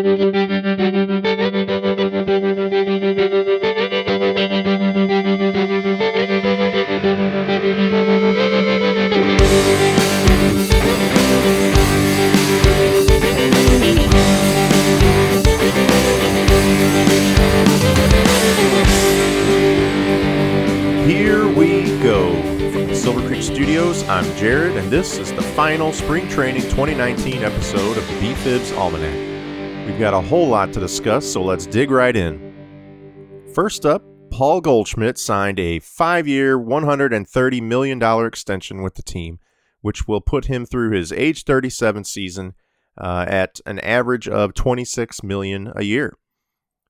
I'm Jared, and this is the final Spring Training 2019 episode of BFIBs Almanac. We've got a whole lot to discuss, so let's dig right in. First up, Paul Goldschmidt signed a 5-year, $130 million extension with the team, which will put him through his age 37 season at an average of $26 million a year.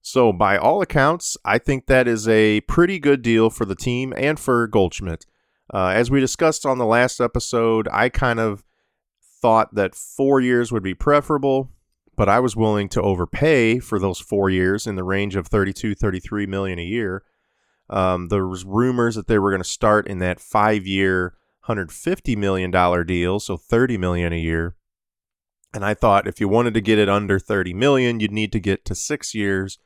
So by all accounts, I think that is a pretty good deal for the team and for Goldschmidt. As we discussed on the last episode, I kind of thought that 4 years would be preferable, but I was willing to overpay for those 4 years in the range of $32-33 million a year. There was rumors that they were going to start in that 5-year, $150 million deal, so $30 million a year. And I thought if you wanted to get it under $30 million, you'd need to get to 6 years.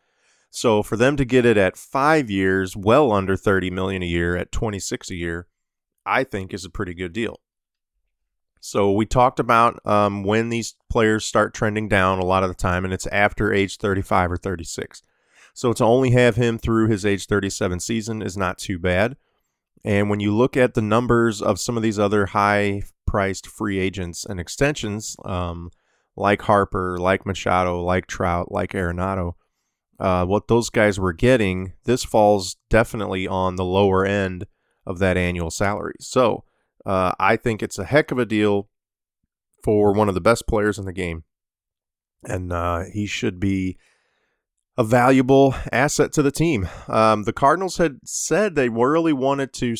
So for them to get it at 5 years, well under $30 million a year at $26 a year, I think is a pretty good deal. So we talked about when these players start trending down a lot of the time, and it's after age 35 or 36. So to only have him through his age 37 season is not too bad. And when you look at the numbers of some of these other high-priced free agents and extensions, like Harper, like Machado, like Trout, like Arenado, what those guys were getting, this falls definitely on the lower end of that annual salary. So I think it's a heck of a deal for one of the best players in the game. And he should be a valuable asset to the team. The Cardinals had said they really wanted to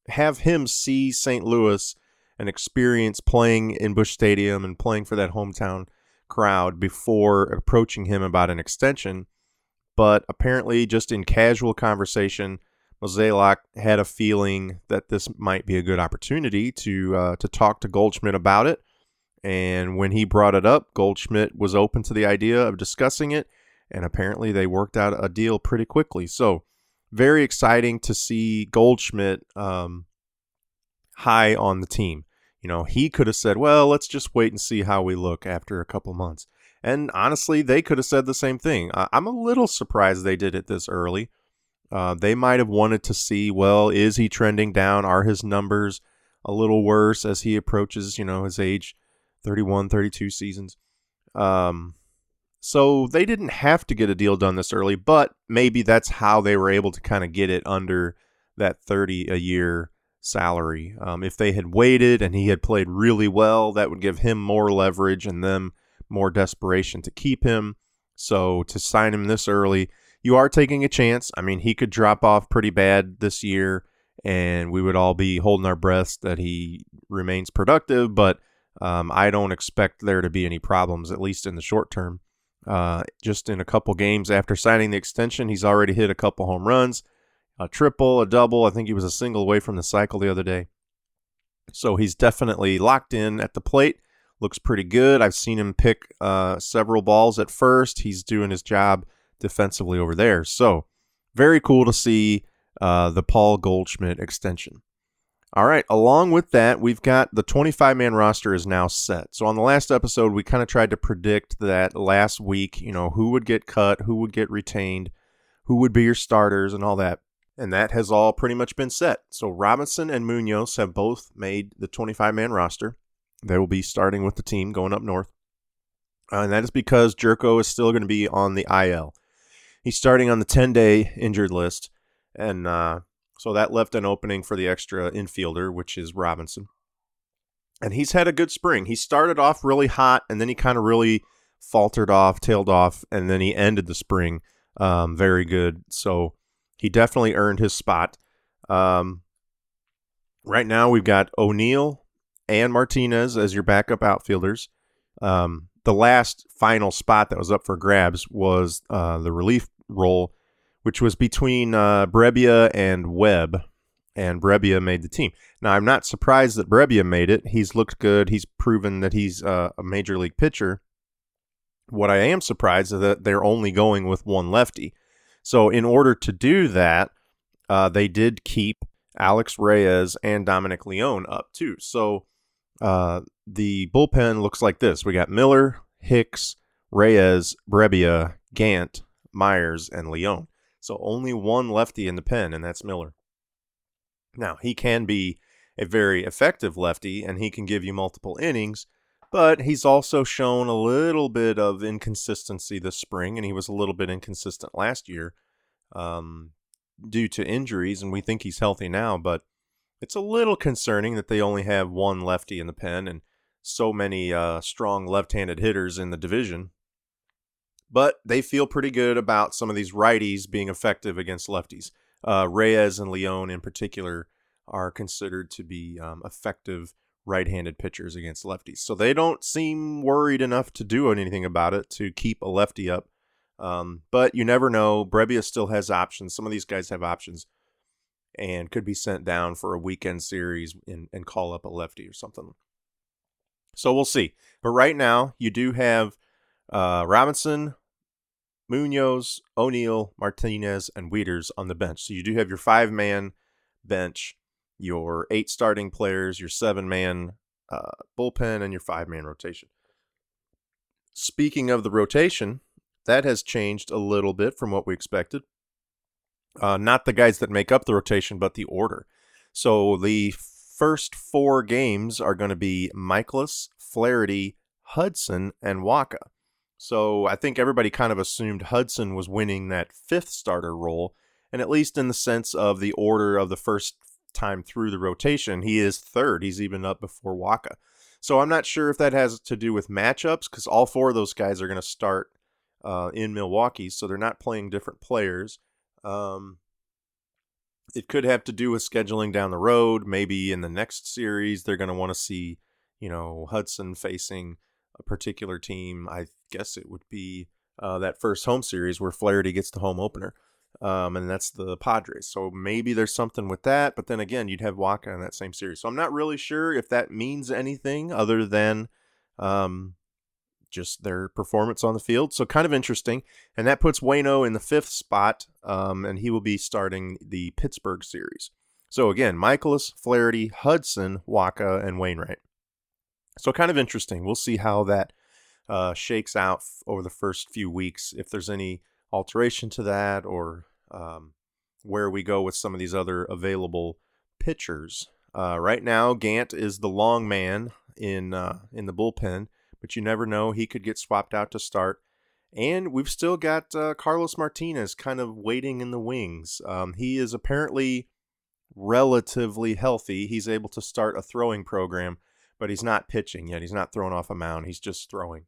have him see St. Louis and experience playing in Busch Stadium and playing for that hometown crowd before approaching him about an extension. But apparently just in casual conversation, Mozeliak had a feeling that this might be a good opportunity to talk to Goldschmidt about it. And when he brought it up, Goldschmidt was open to the idea of discussing it. And apparently they worked out a deal pretty quickly. So very exciting to see Goldschmidt high on the team. You know, he could have said, well, let's just wait and see how we look after a couple months. And honestly, they could have said the same thing. I'm a little surprised they did it this early. They might have wanted to see, well, is he trending down? Are his numbers a little worse as he approaches, his age 31, 32 seasons? So they didn't have to get a deal done this early, but maybe that's how they were able to kind of get it under that 30 a year salary. If they had waited and he had played really well, that would give him more leverage and them more desperation to keep him. So to sign him this early, you are taking a chance. I mean, he could drop off pretty bad this year, and we would all be holding our breaths that he remains productive, but I don't expect there to be any problems, at least in the short term. Just in a couple games after signing the extension, he's already hit a couple home runs, a triple, a double. I think he was a single away from the cycle the other day. So he's definitely locked in at the plate. Looks pretty good. I've seen him pick several balls at first. He's doing his job defensively over there. So very cool to see the Paul Goldschmidt extension. All right, along with that, we've got the 25-man roster is now set. So on the last episode, we kind of tried to predict that last week, who would get cut, who would get retained, who would be your starters and all that. And that has all pretty much been set. So Robinson and Munoz have both made the 25-man roster. They will be starting with the team going up north. And that is because Jerko is still going to be on the IL. He's starting on the 10-day injured list, and so that left an opening for the extra infielder, which is Robinson. And he's had a good spring. He started off really hot, and then he kind of really faltered off, tailed off, and then he ended the spring very good. So he definitely earned his spot. Right now we've got O'Neill and Martinez as your backup outfielders. The last final spot that was up for grabs was the relief role, which was between Brebbia and Webb, and Brebbia made the team. Now, I'm not surprised that Brebbia made it. He's looked good. He's proven that he's a major league pitcher. What I am surprised is that they're only going with one lefty. So in order to do that, they did keep Alex Reyes and Dominic Leone up too. So the bullpen looks like this. We got Miller, Hicks, Reyes, Brebbia, Gant, Myers, and Leone. So only one lefty in the pen, and that's Miller. Now, he can be a very effective lefty, and he can give you multiple innings, but he's also shown a little bit of inconsistency this spring, and he was a little bit inconsistent last year due to injuries, and we think he's healthy now, but it's a little concerning that they only have one lefty in the pen and so many strong left-handed hitters in the division. But they feel pretty good about some of these righties being effective against lefties. Reyes and Leone in particular are considered to be effective right-handed pitchers against lefties. So they don't seem worried enough to do anything about it to keep a lefty up. But you never know. Brebbia still has options. Some of these guys have options and could be sent down for a weekend series and call up a lefty or something. So we'll see. But right now, you do have Robinson, Munoz, O'Neill, Martinez, and Wieters on the bench. So you do have your 5-man bench, your 8 starting players, your 7-man bullpen, and your 5-man rotation. Speaking of the rotation, that has changed a little bit from what we expected. Not the guys that make up the rotation, but the order. So the first 4 games are going to be Michaelis, Flaherty, Hudson, and Waka. So I think everybody kind of assumed Hudson was winning that 5th starter role, and at least in the sense of the order of the first time through the rotation, he is 3rd. He's even up before Waka. So I'm not sure if that has to do with matchups, because all 4 of those guys are going to start in Milwaukee, so they're not playing different players. It could have to do with scheduling down the road. Maybe in the next series, they're going to want to see, Hudson facing a particular team. I guess it would be that first home series where Flaherty gets the home opener. And that's the Padres. So maybe there's something with that. But then again, you'd have Waka in that same series. So I'm not really sure if that means anything other than just their performance on the field. So kind of interesting. And that puts Waino in the 5th spot, and he will be starting the Pittsburgh series. So again, Michaelis, Flaherty, Hudson, Waka, and Wainwright. So kind of interesting. We'll see how that shakes out over the first few weeks, if there's any alteration to that, or where we go with some of these other available pitchers. Right now, Gant is the long man in the bullpen, but you never know. He could get swapped out to start. And we've still got Carlos Martinez kind of waiting in the wings. He is apparently relatively healthy. He's able to start a throwing program, but he's not pitching yet. He's not thrown off a mound. He's just throwing.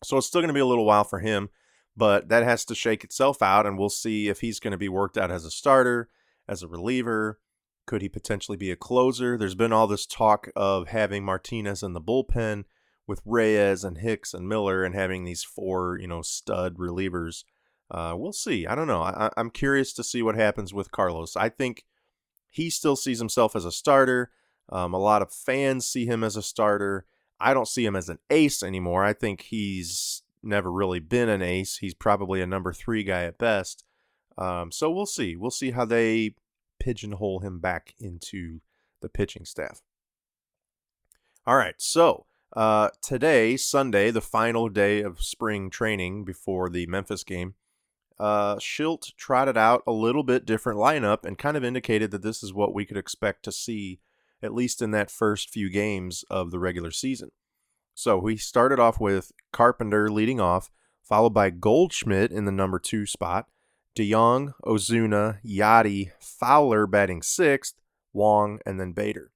So it's still going to be a little while for him, but that has to shake itself out, and we'll see if he's going to be worked out as a starter, as a reliever. Could he potentially be a closer? There's been all this talk of having Martinez in the bullpen with Reyes and Hicks and Miller and having these 4, stud relievers. We'll see. I don't know. I'm curious to see what happens with Carlos. I think he still sees himself as a starter. A lot of fans see him as a starter. I don't see him as an ace anymore. I think he's never really been an ace. He's probably a number 3 guy at best. So we'll see. We'll see how they pigeonhole him back into the pitching staff. All right, so today, Sunday, the final day of spring training before the Memphis game, Schilt trotted out a little bit different lineup and kind of indicated that this is what we could expect to see, at least in that first few games of the regular season. So we started off with Carpenter leading off, followed by Goldschmidt in the number 2 spot, DeYoung, Ozuna, Yachty, Fowler batting 6th, Wong, and then Bader.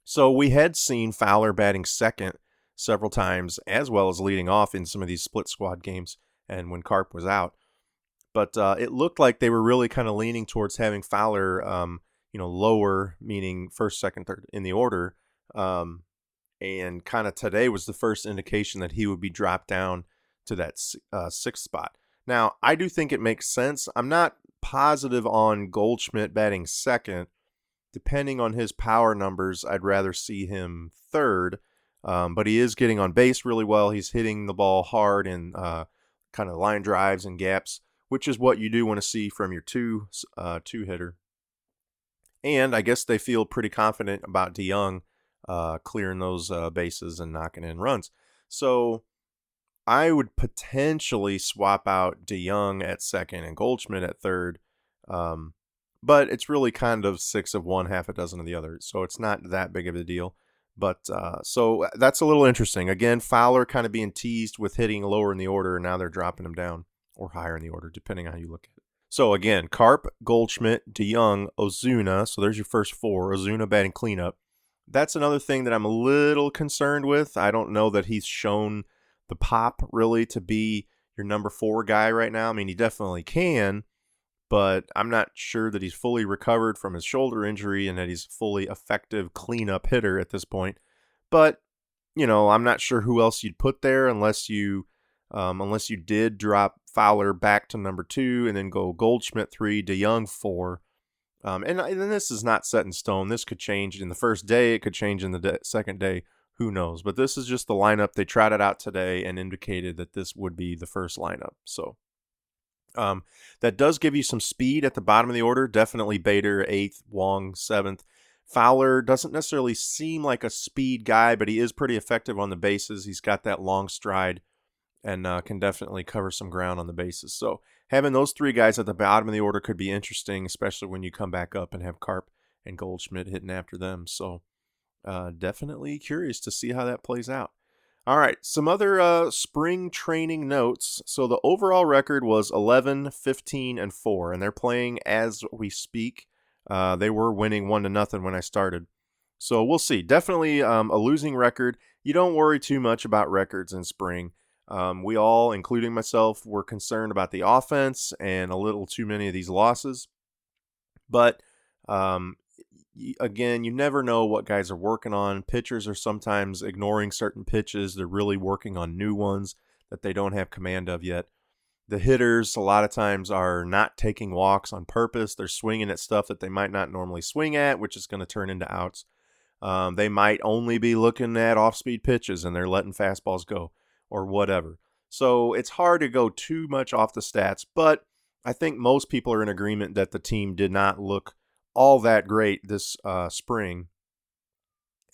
So we had seen Fowler batting 2nd several times, as well as leading off in some of these split squad games and when Carp was out. But it looked like they were really kind of leaning towards having Fowler, lower, meaning 1st, 2nd, 3rd in the order. And kind of today was the first indication that he would be dropped down to that 6th spot. Now, I do think it makes sense. I'm not positive on Goldschmidt batting 2nd. Depending on his power numbers, I'd rather see him 3rd. but he is getting on base really well. He's hitting the ball hard and kind of line drives and gaps, which is what you do want to see from your two hitter. And I guess they feel pretty confident about DeYoung clearing those bases and knocking in runs. So I would potentially swap out DeYoung at second and Goldschmidt at third. But it's really kind of 6 of one, half a dozen of the other. So it's not that big of a deal. But so that's a little interesting. Again, Fowler kind of being teased with hitting lower in the order, and now they're dropping him down or higher in the order, depending on how you look at it. So again, Carp, Goldschmidt, DeYoung, Ozuna. So there's your first 4. Ozuna batting cleanup. That's another thing that I'm a little concerned with. I don't know that he's shown the pop really to be your number 4 guy right now. I mean, he definitely can, but I'm not sure that he's fully recovered from his shoulder injury and that he's fully effective cleanup hitter at this point. But, I'm not sure who else you'd put there unless you did drop Fowler back to number 2 and then go Goldschmidt 3, DeYoung 4. And this is not set in stone. This could change in the first day. It could change in the second day. Who knows? But this is just the lineup. They trotted out today and indicated that this would be the first lineup. So that does give you some speed at the bottom of the order. Definitely Bader, 8th, Wong, 7th. Fowler doesn't necessarily seem like a speed guy, but he is pretty effective on the bases. He's got that long stride and can definitely cover some ground on the bases. So having those 3 guys at the bottom of the order could be interesting, especially when you come back up and have Carp and Goldschmidt hitting after them. So definitely curious to see how that plays out. All right, some other spring training notes. So the overall record was 11, 15, and 4, and they're playing as we speak. They were winning 1-0 when I started. So we'll see. Definitely a losing record. You don't worry too much about records in spring. We all, including myself, were concerned about the offense and a little too many of these losses. But again, you never know what guys are working on. Pitchers are sometimes ignoring certain pitches. They're really working on new ones that they don't have command of yet. The hitters, a lot of times, are not taking walks on purpose. They're swinging at stuff that they might not normally swing at, which is going to turn into outs. They might only be looking at off-speed pitches, and they're letting fastballs go or whatever. So it's hard to go too much off the stats, but I think most people are in agreement that the team did not look all that great this spring,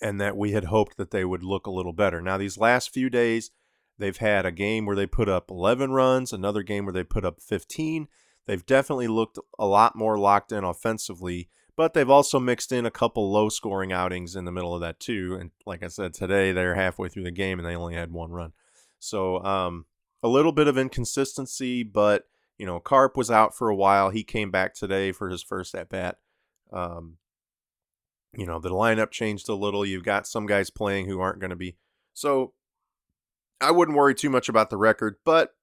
and that we had hoped that they would look a little better. Now, these last few days, they've had a game where they put up 11 runs, another game where they put up 15. They've definitely looked a lot more locked in offensively, but they've also mixed in a couple low-scoring outings in the middle of that too. And like I said, today they're halfway through the game and they only had 1 run. So a little bit of inconsistency, but Carp was out for a while. He came back today for his first at-bat. The lineup changed a little. You've got some guys playing who aren't going to be. So I wouldn't worry too much about the record, but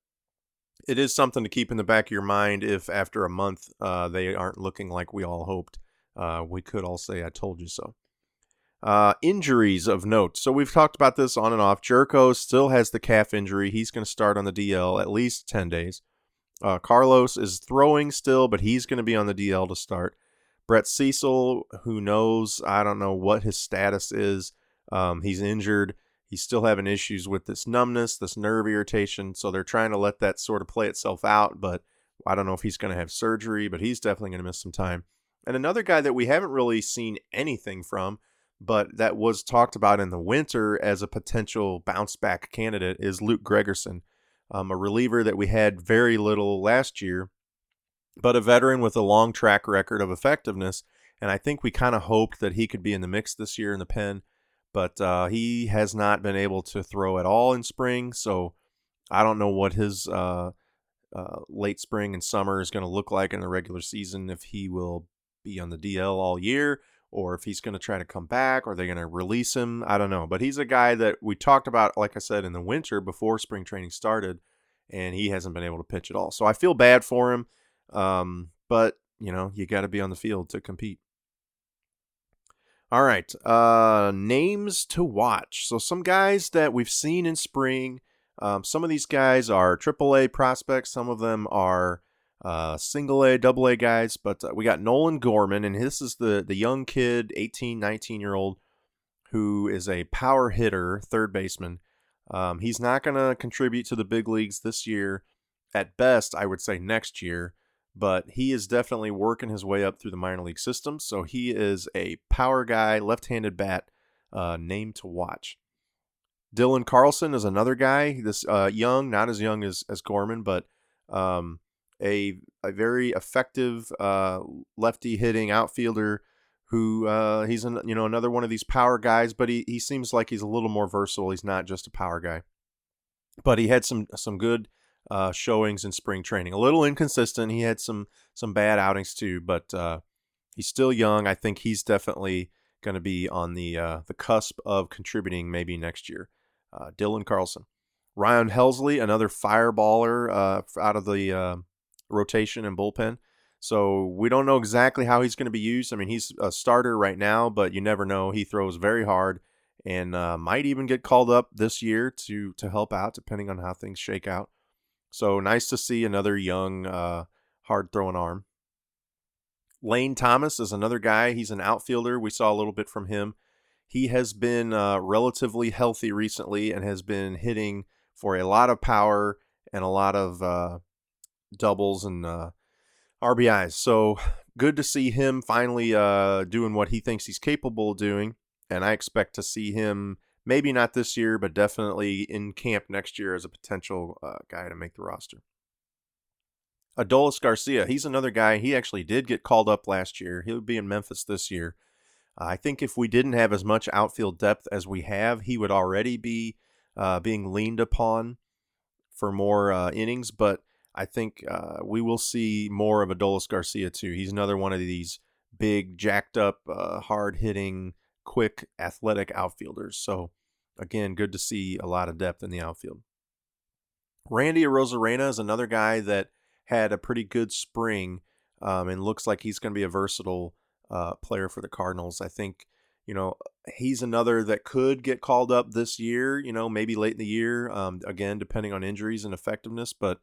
it is something to keep in the back of your mind if after a month they aren't looking like we all hoped. We could all say, I told you so. Injuries of note. So we've talked about this on and off. Jerko still has the calf injury. He's going to start on the DL at least 10 days. Carlos is throwing still, but he's going to be on the DL to start. Brett Cecil, who knows? I don't know what his status is. He's injured. He's still having issues with this numbness, this nerve irritation. So they're trying to let that sort of play itself out. But I don't know if he's going to have surgery, but he's definitely going to miss some time. And another guy that we haven't really seen anything from, but that was talked about in the winter as a potential bounce back candidate, is Luke Gregerson, a reliever that we had very little last year, but a veteran with a long track record of effectiveness. And I think we kind of hoped that he could be in the mix this year in the pen, but he has not been able to throw at all in spring. So I don't know what his late spring and summer is going to look like in the regular season, if he will be on the DL all year, or if he's going to try to come back, or they're going to release him. I don't know. But he's a guy that we talked about, like I said, in the winter before spring training started, and he hasn't been able to pitch at all. So I feel bad for him. But, you got to be on the field to compete. All right. Names to watch. So some guys that we've seen in spring. Some of these guys are AAA prospects. Some of them are single A, double A guys, but we got Nolan Gorman, and this is the young kid, 18, 19-year-old, who is a power hitter, third baseman. He's not going to contribute to the big leagues this year. At best, I would say next year. But he is definitely working his way up through the minor league system. So he is a power guy, left-handed bat, name to watch. Dylan Carlson is another guy. This young, not as young as Gorman, but a very effective lefty hitting outfielder who he's another one of these power guys, but he seems like he's a little more versatile. He's not just a power guy, but he had some good showings in spring training. A little inconsistent. He had some bad outings too, but he's still young. I think he's definitely going to be on the cusp of contributing maybe next year. Dylan Carlson. Ryan Helsley, another fireballer out of the rotation and bullpen. So we don't know exactly how he's going to be used. I mean, he's a starter right now, but you never know. He throws very hard and might even get called up this year to help out, depending on how things shake out. So nice to see another young, hard-throwing arm. Lane Thomas is another guy. He's an outfielder. We saw a little bit from him. He has been relatively healthy recently and has been hitting for a lot of power and a lot of doubles and RBIs. So good to see him finally doing what he thinks he's capable of doing. And I expect to see him, maybe not this year, but definitely in camp next year as a potential guy to make the roster. Adolis Garcia, he's another guy. He actually did get called up last year. He'll be in Memphis this year. I think if we didn't have as much outfield depth as we have, he would already be being leaned upon for more innings. But I think we will see more of Adolis Garcia too. He's another one of these big, jacked up, hard-hitting, quick, athletic outfielders. So, again, good to see a lot of depth in the outfield. Randy Arozarena is another guy that had a pretty good spring and looks like he's going to be a versatile player for the Cardinals. I think, he's another that could get called up this year, maybe late in the year, again, depending on injuries and effectiveness. But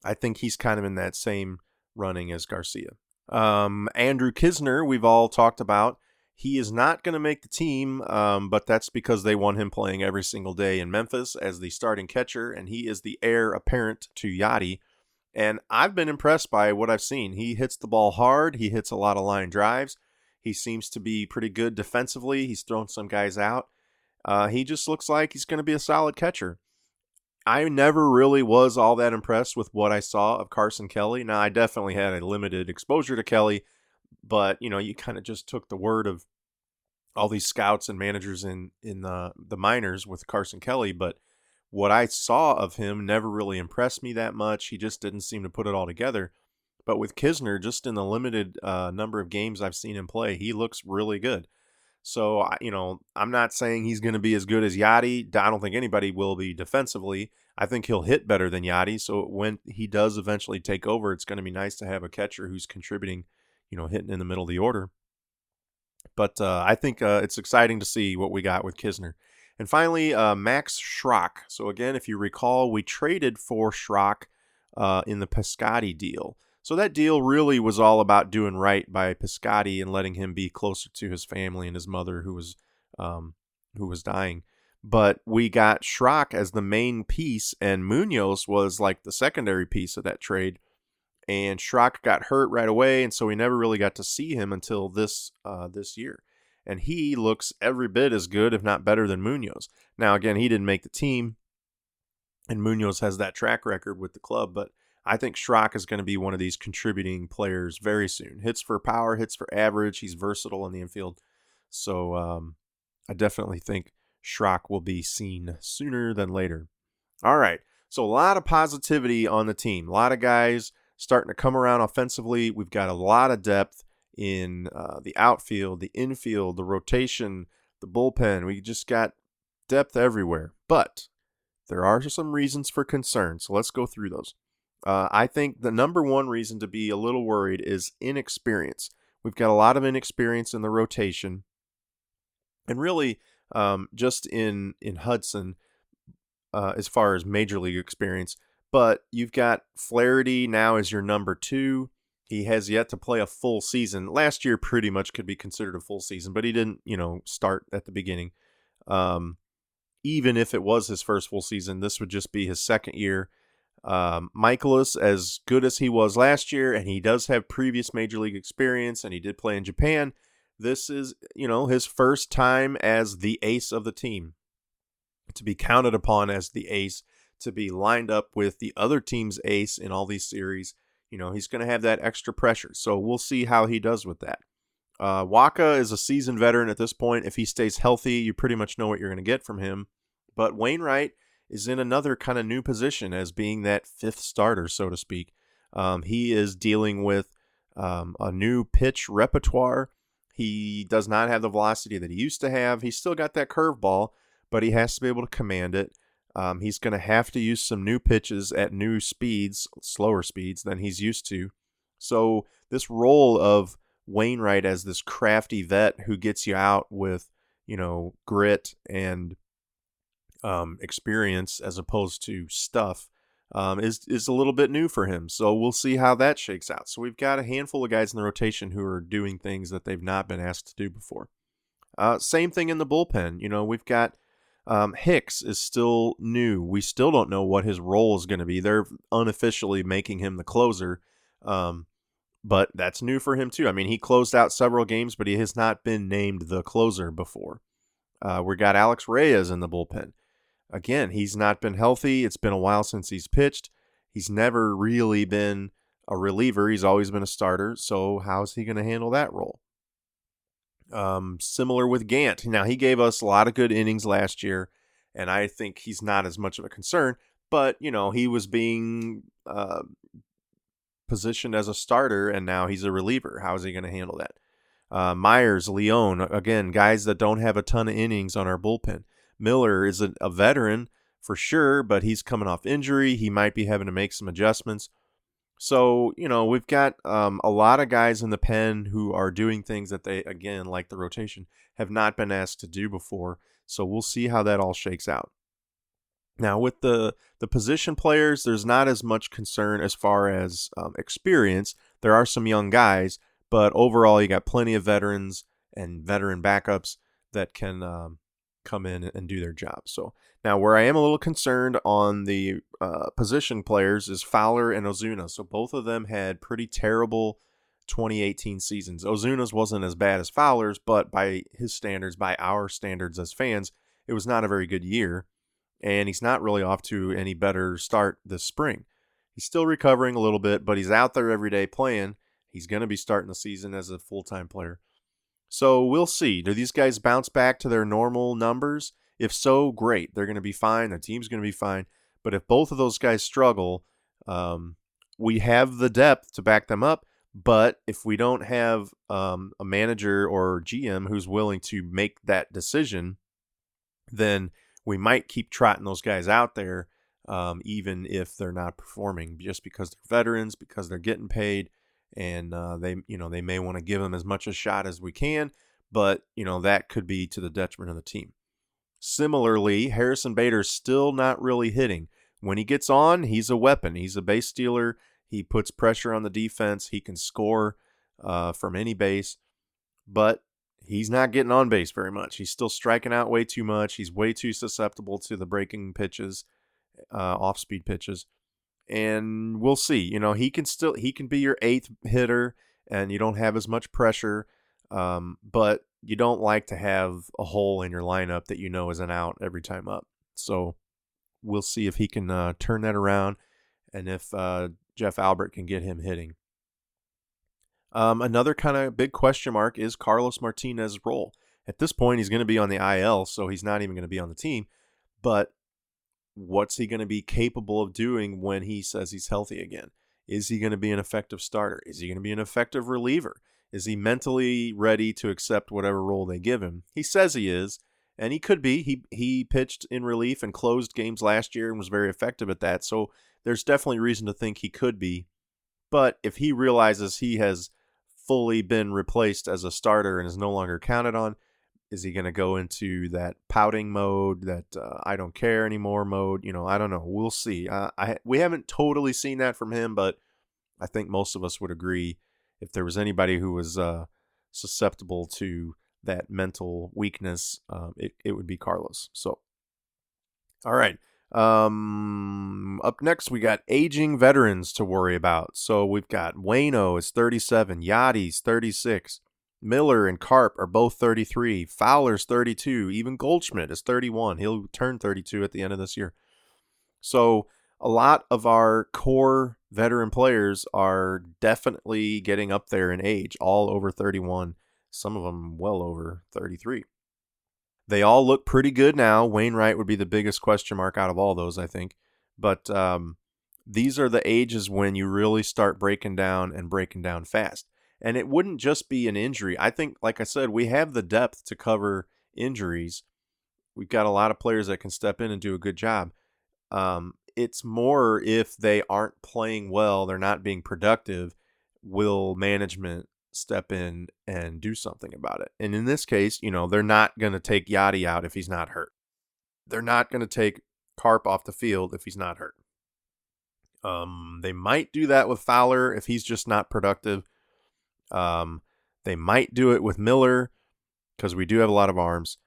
I think he's kind of in that same running as Garcia. Andrew Kisner, we've all talked about. He is not going to make the team, but that's because they want him playing every single day in Memphis as the starting catcher, and he is the heir apparent to Yachty. And I've been impressed by what I've seen. He hits the ball hard. He hits a lot of line drives. He seems to be pretty good defensively. He's thrown some guys out. He just looks like he's going to be a solid catcher. I never really was all that impressed with what I saw of Carson Kelly. Now, I definitely had a limited exposure to Kelly, but, you kind of just took the word of all these scouts and managers in the minors with Carson Kelly. But what I saw of him never really impressed me that much. He just didn't seem to put it all together. But with Kisner, just in the limited number of games I've seen him play, he looks really good. So, I'm not saying he's going to be as good as Yachty. I don't think anybody will be defensively. I think he'll hit better than Yachty. So when he does eventually take over, it's going to be nice to have a catcher who's contributing, hitting in the middle of the order. But I think it's exciting to see what we got with Kisner. And finally, Max Schrock. So again, if you recall, we traded for Schrock in the Piscotty deal. So that deal really was all about doing right by Piscotty and letting him be closer to his family and his mother who was dying. But we got Schrock as the main piece, and Munoz was like the secondary piece of that trade. And Schrock got hurt right away, and so we never really got to see him until this year. And he looks every bit as good, if not better, than Munoz. Now, again, he didn't make the team, and Munoz has that track record with the club, but I think Schrock is going to be one of these contributing players very soon. Hits for power, hits for average. He's versatile in the infield. So I definitely think Schrock will be seen sooner than later. All right. So a lot of positivity on the team. A lot of guys starting to come around offensively. We've got a lot of depth in the outfield, the infield, the rotation, the bullpen. We just got depth everywhere. But there are some reasons for concern. So let's go through those. I think the number one reason to be a little worried is inexperience. We've got a lot of inexperience in the rotation. And really, just in Hudson, as far as major league experience. But you've got Flaherty now as your number 2. He has yet to play a full season. Last year pretty much could be considered a full season, but he didn't, start at the beginning. Even if it was his first full season, this would just be his second year. Michaelis, as good as he was last year, and he does have previous major league experience, and he did play in Japan, this is, his first time as the ace of the team. To be counted upon as the ace, to be lined up with the other team's ace in all these series, he's going to have that extra pressure. So we'll see how he does with that. Waka is a seasoned veteran at this point. If he stays healthy, you pretty much know what you're going to get from him. But Wainwright is in another kind of new position as being that fifth starter, so to speak. He is dealing with a new pitch repertoire. He does not have the velocity that he used to have. He's still got that curveball, but he has to be able to command it. He's going to have to use some new pitches at new speeds, slower speeds than he's used to. So this role of Wainwright as this crafty vet who gets you out with, grit and experience as opposed to stuff is a little bit new for him. So we'll see how that shakes out. So we've got a handful of guys in the rotation who are doing things that they've not been asked to do before. Same thing in the bullpen. We've got Hicks is still new. We still don't know what his role is going to be. They're unofficially making him the closer. But that's new for him too. I mean, he closed out several games, but he has not been named the closer before. We got Alex Reyes in the bullpen. Again, he's not been healthy. It's been a while since he's pitched. He's never really been a reliever. He's always been a starter. So how's he going to handle that role? Similar with Gant. Now, he gave us a lot of good innings last year, and I think he's not as much of a concern. But, he was being positioned as a starter, and now he's a reliever. How is he going to handle that? Myers, Leone, again, guys that don't have a ton of innings on our bullpen. Miller is a veteran for sure, but he's coming off injury. He might be having to make some adjustments. So, we've got a lot of guys in the pen who are doing things that they, again, like the rotation, have not been asked to do before. So we'll see how that all shakes out. Now, with the position players, there's not as much concern as far as experience. There are some young guys, but overall, you got plenty of veterans and veteran backups that can come in and do their job. So now where I am a little concerned on the position players is Fowler and Ozuna. So both of them had pretty terrible 2018 seasons. Ozuna's wasn't as bad as Fowler's, but by his standards, by our standards as fans, it was not a very good year. And he's not really off to any better start this spring. He's still recovering a little bit, but he's out there every day playing. He's going to be starting the season as a full-time player. So we'll see. Do these guys bounce back to their normal numbers? If so, great. They're going to be fine. Their team's going to be fine. But if both of those guys struggle, we have the depth to back them up. But if we don't have a manager or GM who's willing to make that decision, then we might keep trotting those guys out there, even if they're not performing, just because they're veterans, because they're getting paid, and they may want to give them as much a shot as we can, but that could be to the detriment of the team. Similarly, Harrison Bader's still not really hitting. When he gets on, he's a weapon. He's a base stealer. He puts pressure on the defense. He can score from any base, but he's not getting on base very much. He's still striking out way too much. He's way too susceptible to the breaking pitches, off-speed pitches. And we'll see. He can be your eighth hitter, and you don't have as much pressure. But you don't like to have a hole in your lineup that is an out every time up. So we'll see if he can turn that around, and if Jeff Albert can get him hitting. Another kind of big question mark is Carlos Martinez's role. At this point, he's going to be on the IL, so he's not even going to be on the team. But what's he going to be capable of doing when he says he's healthy again? Is he going to be an effective starter? Is he going to be an effective reliever? Is he mentally ready to accept whatever role they give him? He says he is, and he could be. He pitched in relief and closed games last year and was very effective at that. So there's definitely reason to think he could be. But if he realizes he has fully been replaced as a starter and is no longer counted on, is he going to go into that pouting mode, that I don't care anymore mode? I don't know. We'll see. We haven't totally seen that from him, but I think most of us would agree if there was anybody who was susceptible to that mental weakness, it would be Carlos. So, all right. Up next, we got aging veterans to worry about. So we've got Waino is 37, Yachty's 36, Miller and Carp are both 33, Fowler's 32, even Goldschmidt is 31. He'll turn 32 at the end of this year. So a lot of our core veteran players are definitely getting up there in age, all over 31, some of them well over 33. They all look pretty good now. Wainwright would be the biggest question mark out of all those, I think. But these are the ages when you really start breaking down fast. And it wouldn't just be an injury. I think, like I said, we have the depth to cover injuries. We've got a lot of players that can step in and do a good job. It's more if they aren't playing well, they're not being productive, will management step in and do something about it? And in this case, they're not going to take Yachty out if he's not hurt. They're not going to take Carp off the field if he's not hurt. They might do that with Fowler if he's just not productive. They might do it with Miller because we do have a lot of arms.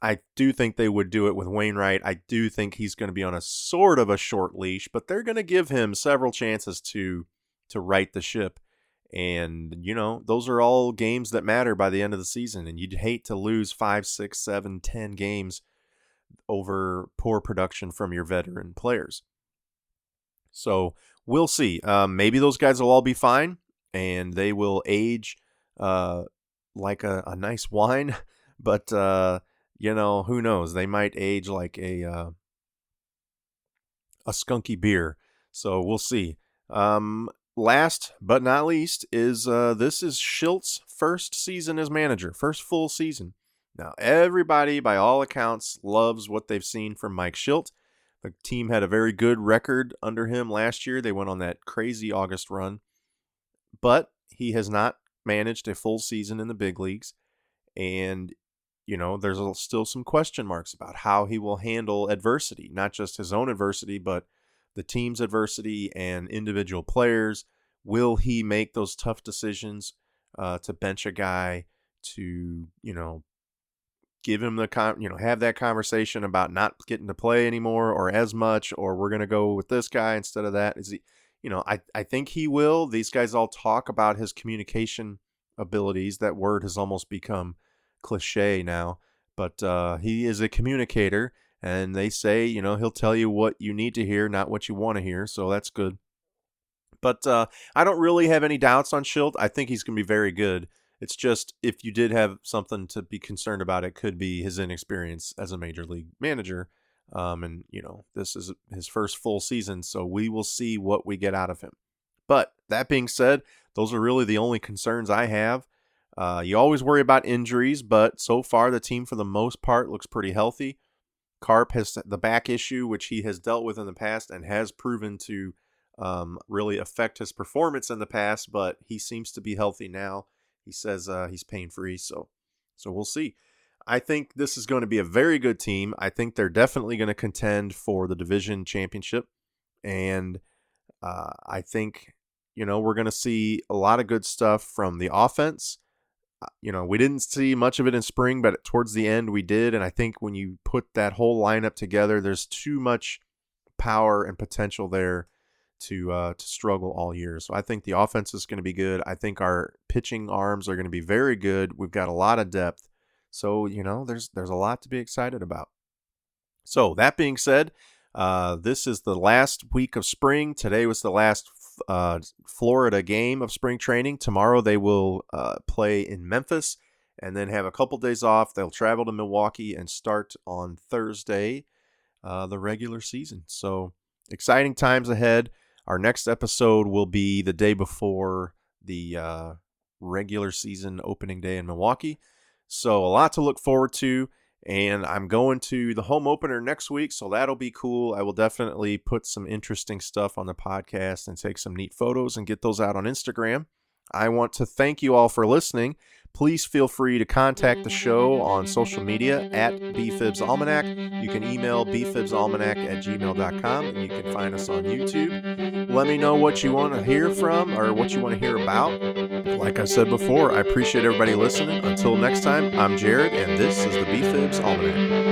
I do think they would do it with Wainwright. I do think he's going to be on a sort of a short leash, but they're going to give him several chances to right the ship. And, those are all games that matter by the end of the season. And you'd hate to lose 5, 6, 7, 10 games over poor production from your veteran players. So we'll see. Maybe those guys will all be fine and they will age like a nice wine. But, who knows? They might age like a skunky beer. So we'll see. Last but not least is this is Shilt's first season as manager, first full season. Now, everybody, by all accounts, loves what they've seen from Mike Shildt. The team had a very good record under him last year. They went on that crazy August run. But he has not managed a full season in the big leagues. And, there's still some question marks about how he will handle adversity, not just his own adversity, but the team's adversity and individual players. Will he make those tough decisions to bench a guy, to, give him have that conversation about not getting to play anymore or as much, or we're going to go with this guy instead of that? Is he, I think he will. These guys all talk about his communication abilities. That word has almost become cliche now, but he is a communicator. And they say, he'll tell you what you need to hear, not what you want to hear. So that's good. But I don't really have any doubts on Shildt. I think he's going to be very good. It's just, if you did have something to be concerned about, it could be his inexperience as a major league manager. And, this is his first full season, so we will see what we get out of him. But that being said, those are really the only concerns I have. You always worry about injuries, but so far the team for the most part looks pretty healthy. Carp has the back issue, which he has dealt with in the past and has proven to really affect his performance in the past, but he seems to be healthy now. He says he's pain-free, so we'll see. I think this is going to be a very good team. I think they're definitely going to contend for the division championship, and I think, we're going to see a lot of good stuff from the offense. We didn't see much of it in spring, but towards the end we did. And I think when you put that whole lineup together, there's too much power and potential there to struggle all year. So I think the offense is going to be good. I think our pitching arms are going to be very good. We've got a lot of depth. So, there's a lot to be excited about. So that being said, this is the last week of spring. Today was the last Florida game of spring training. Tomorrow they will play in Memphis and then have a couple days off. They'll travel to Milwaukee and start on Thursday the regular season. So exciting times ahead. Our next episode will be the day before the regular season opening day in Milwaukee. So a lot to look forward to. And I'm going to the home opener next week, so that'll be cool. I will definitely put some interesting stuff on the podcast and take some neat photos and get those out on Instagram. I want to thank you all for listening. please feel free to contact the show on social media at BFIBs Almanac. You can email bfibsalmanac@gmail.com, and you can find us on YouTube. Let me know what you want to hear from or what you want to hear about. Like I said before, I appreciate everybody listening. Until next time, I'm Jared, and this is the BFIBs Almanac.